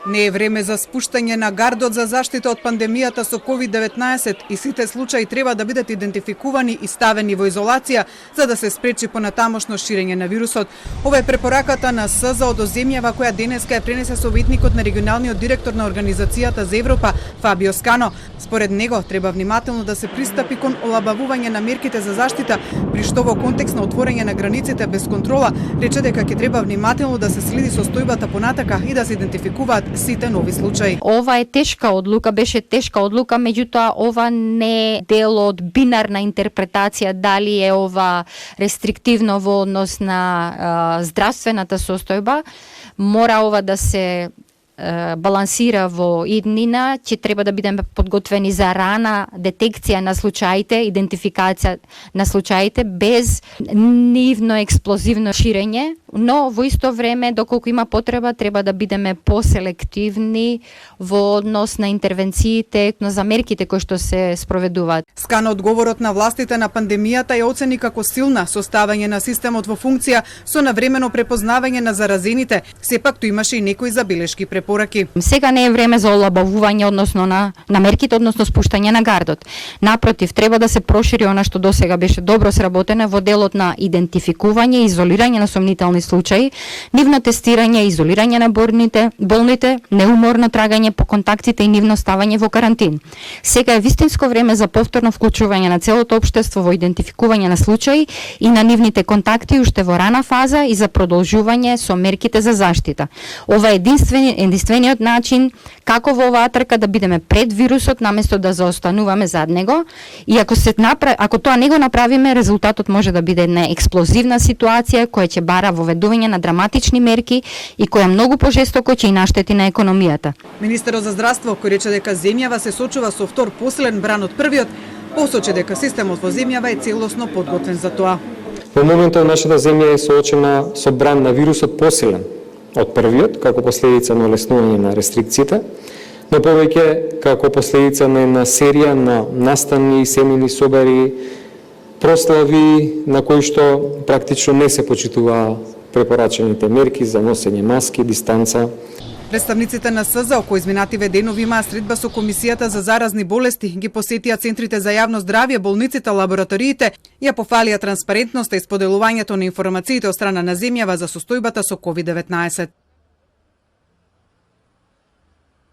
Не е време за спуштање на гардот за заштита од пандемијата со COVID-19 и сите случаи треба да бидат идентификувани и ставени во изолација за да се спречи понатамошно ширење на вирусот. Ова е препораката на СЗО до земјава која денеска ја пренесе советникот на регионалниот директор на Организацијата за Европа Фабио Скано. Според него треба внимателно да се пристапи кон олабавување на мерките за заштита, при што во контекст на отворање на границите без контрола рече дека ќе треба внимателно да се следи состојбата понатака и да се идентификуваат сите нови случаи. Ова е тешка одлука, беше тешка одлука, меѓутоа ова не е дел од бинарна интерпретација дали е ова рестриктивно во однос на здравствената состојба. Мора ова да се балансира во иднина, че треба да бидеме подготвени за рана детекција на случаите, идентификација на случаите без нивно експлозивно ширење, но во исто време, доколку има потреба, треба да бидеме поселективни во однос на интервенциите, за мерките кои што се спроведуваат. Скано одговорот на властите на пандемијата ја оцени како силна составање на системот во функција со навремено препознавање на заразените. Сепак тој имаше и некои забелешки препораки. Сега не е време за олабавување односно на мерките, односно спуштање на гардот. Напротив, треба да се прошири она што досега беше добро сработено во делот на идентификување и изолирање на сомнителни случаи, нивно тестирање и изолирање на болните, неуморно трагање по контактите и нивно ставање во карантин. Сега е вистинско време за повторно вклучување на целото општество во идентификување на случаи и на нивните контакти уште во рана фаза и за продолжување со мерките за заштита. Ова е единствениот начин како во оваа трка да бидеме пред вирусот наместо да заостануваме зад него, и ако тоа не го направиме, резултатот може да биде една експлозивна ситуација која ќе бара воведување на драматични мерки и која многу пожестоко ќе и наштети на економијата. Министерот за здравство кој рече дека земјава се сочува со втор посилен бран од првиот, посочи дека системот во земјава е целосно подготвен за тоа. Во моментот нашата земја е соочена со бран на вирусот посилен од првиот, како последица на олеснување на рестрикциите, но повеќе како последица на една серија на настанни, семени собари, прослави на кои што практично не се почитуваа препорачаните мерки за носење маски, дистанца. Представниците на СЗО кои изминативе денови имаа средба со Комисијата за заразни болести, ги посетија центрите за јавно здравје, болниците, лабораториите, ја пофалија транспарентноста и споделувањето на информациите од страна на земјава за состојбата со COVID-19.